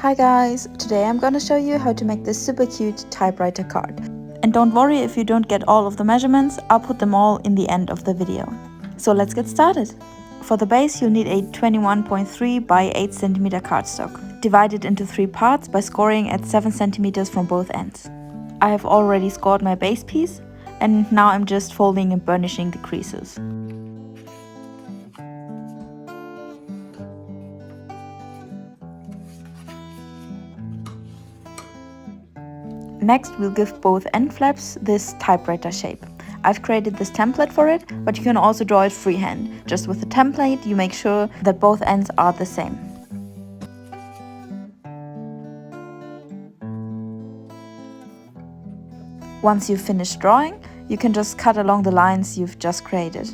Hi guys, today I'm gonna show you how to make this super cute typewriter card. And don't worry if you don't get all of the measurements, I'll put them all in the end of the video. So let's get started. For the base you'll need a 21.3 by 8 cm cardstock, divided into 3 parts by scoring at 7 cm from both ends. I have already scored my base piece, and now I'm just folding and burnishing the creases. Next, we'll give both end flaps this typewriter shape. I've created this template for it, but you can also draw it freehand. Just with the template, you make sure that both ends are the same. Once you've finished drawing, you can just cut along the lines you've just created.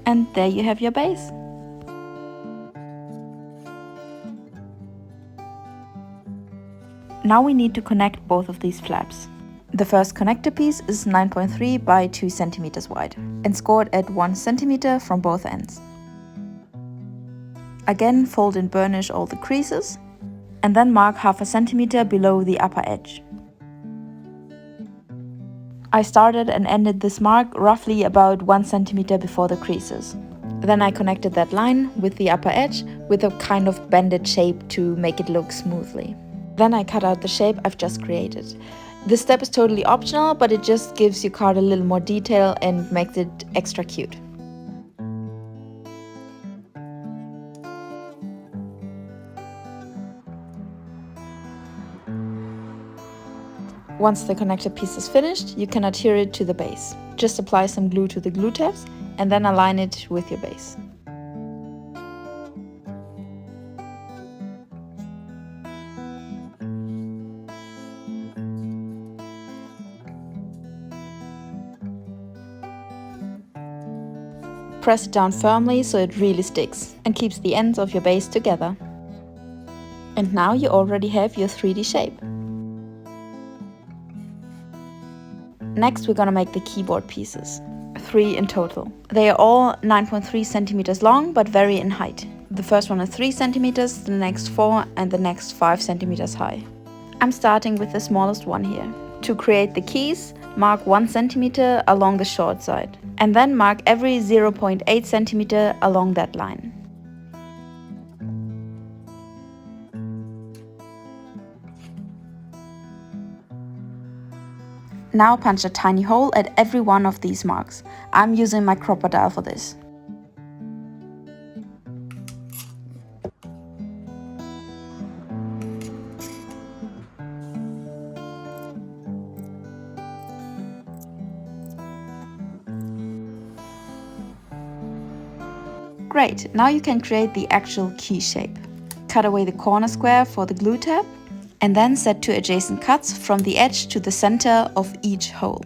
And there you have your base. Now we need to connect both of these flaps. The first connector piece is 9.3 by 2 cm wide and scored at 1 cm from both ends. Again, fold and burnish all the creases and then mark 0.5 cm below the upper edge. I started and ended this mark roughly about 1 cm before the creases. Then I connected that line with the upper edge with a kind of bended shape to make it look smoothly. Then I cut out the shape I've just created. This step is totally optional, but it just gives your card a little more detail and makes it extra cute. Once the connector piece is finished, you can adhere it to the base. Just apply some glue to the glue tabs and then align it with your base. Press it down firmly so it really sticks and keeps the ends of your base together. And now you already have your 3D shape. Next, we're gonna make the keyboard pieces, 3 in total. They are all 9.3 centimeters long, but vary in height. The first one is 3 centimeters, the next 4, and the next 5 centimeters high. I'm starting with the smallest one here. To create the keys, mark 1 centimeter along the short side, and then mark every 0.8 centimeter along that line. Now punch a tiny hole at every one of these marks. I'm using my crocodile for this. Great, now you can create the actual key shape. Cut away the corner square for the glue tab, and then set 2 adjacent cuts from the edge to the center of each hole.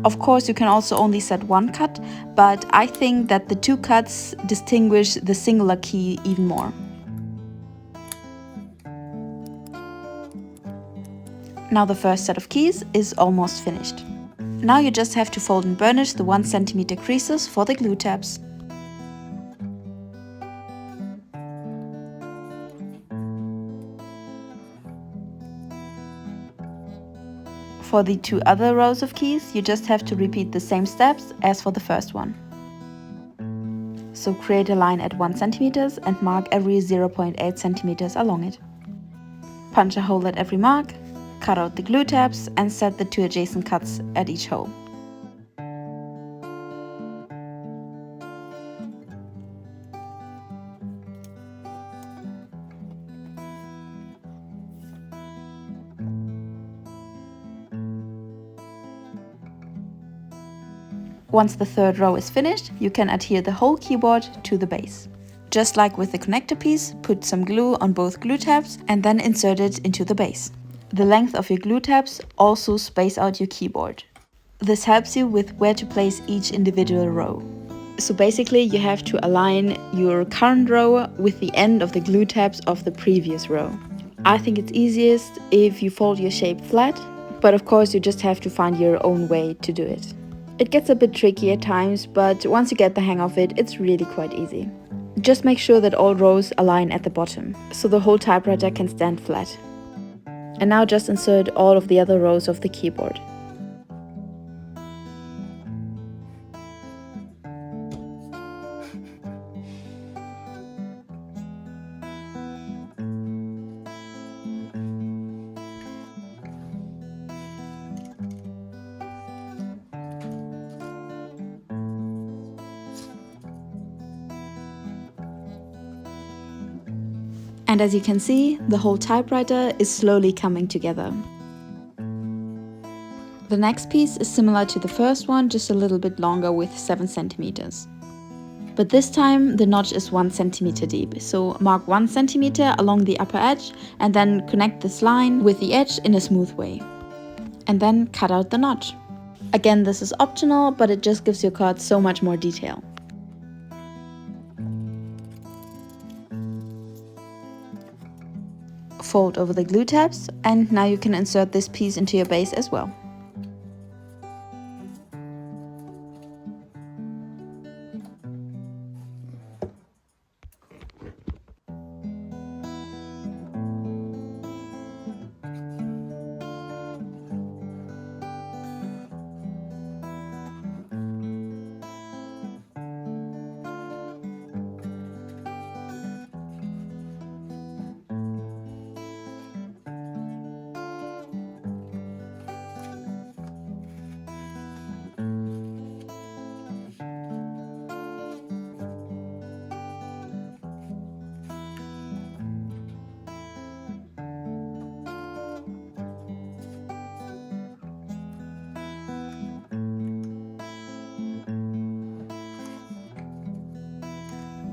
Of course, you can also only set 1 cut, but I think that the 2 cuts distinguish the singular key even more. Now the first set of keys is almost finished. Now you just have to fold and burnish the 1 centimeter creases for the glue tabs. For the 2 other rows of keys, you just have to repeat the same steps as for the first one. So create a line at 1 centimeter and mark every 0.8 centimeters along it. Punch a hole at every mark, cut out the glue tabs and set the 2 adjacent cuts at each hole. Once the 3rd row is finished, you can adhere the whole keyboard to the base. Just like with the connector piece, put some glue on both glue tabs and then insert it into the base. The length of your glue tabs also space out your keyboard. This helps you with where to place each individual row. So basically you have to align your current row with the end of the glue tabs of the previous row. I think it's easiest if you fold your shape flat, but of course you just have to find your own way to do it. It gets a bit tricky at times, but once you get the hang of it, it's really quite easy. Just make sure that all rows align at the bottom, so the whole typewriter can stand flat. And now just insert all of the other rows of the keyboard. And as you can see, the whole typewriter is slowly coming together. The next piece is similar to the first one, just a little bit longer with 7 centimeters. But this time the notch is 1 centimeter deep, so mark 1 centimeter along the upper edge and then connect this line with the edge in a smooth way. And then cut out the notch. Again, this is optional, but it just gives your card so much more detail. Fold over the glue tabs, and now you can insert this piece into your base as well.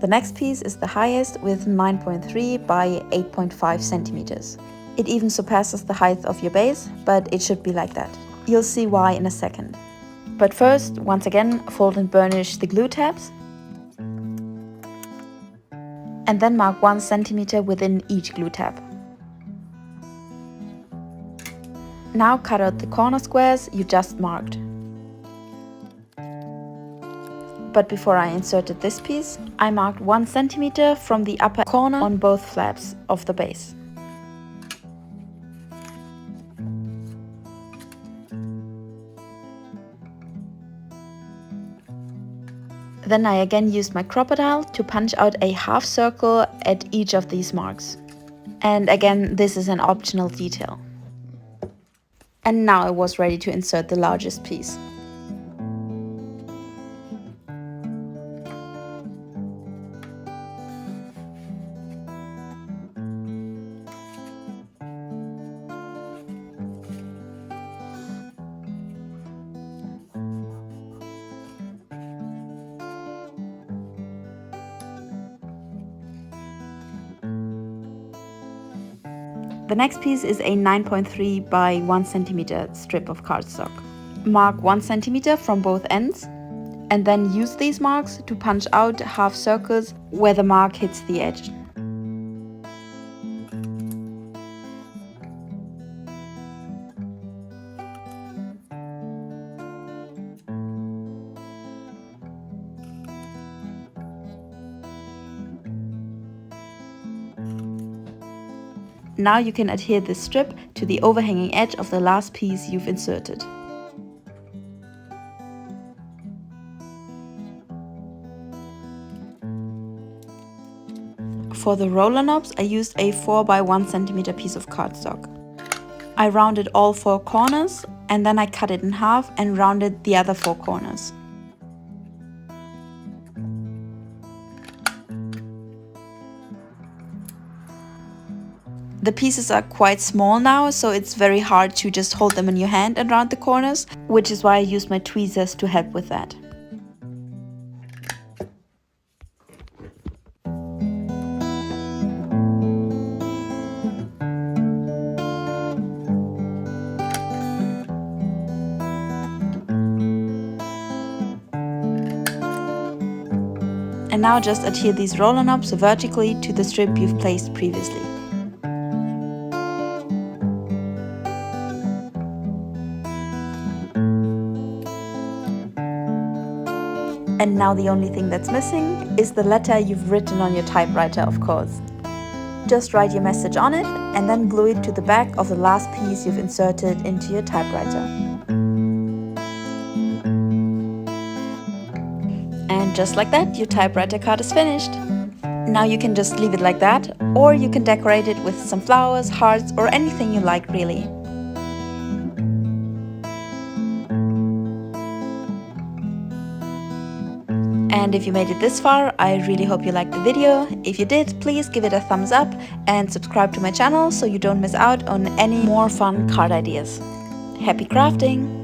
The next piece is the highest with 9.3 by 8.5 centimeters. It even surpasses the height of your base, but it should be like that. You'll see why in a second. But first, once again, fold and burnish the glue tabs. And then mark 1 centimeter within each glue tab. Now cut out the corner squares you just marked. But before I inserted this piece, I marked 1 centimeter from the upper corner on both flaps of the base. Then I again used my crocodile to punch out a half circle at each of these marks. And again, this is an optional detail. And now I was ready to insert the largest piece. The next piece is a 9.3 by 1 centimeter strip of cardstock. Mark 1 centimeter from both ends and then use these marks to punch out half circles where the mark hits the edge. Now you can adhere this strip to the overhanging edge of the last piece you've inserted. For the roller knobs, I used a 4 by 1 centimeter piece of cardstock. I rounded all 4 corners and then I cut it in half and rounded the other 4 corners. The pieces are quite small now, so it's very hard to just hold them in your hand and round the corners, which is why I used my tweezers to help with that. And now just adhere these roller knobs vertically to the strip you've placed previously. And now the only thing that's missing is the letter you've written on your typewriter, of course. Just write your message on it and then glue it to the back of the last piece you've inserted into your typewriter. And just like that, your typewriter card is finished. Now you can just leave it like that, or you can decorate it with some flowers, hearts, or anything you like really. And if you made it this far, I really hope you liked the video. If you did, please give it a thumbs up and subscribe to my channel so you don't miss out on any more fun card ideas. Happy crafting!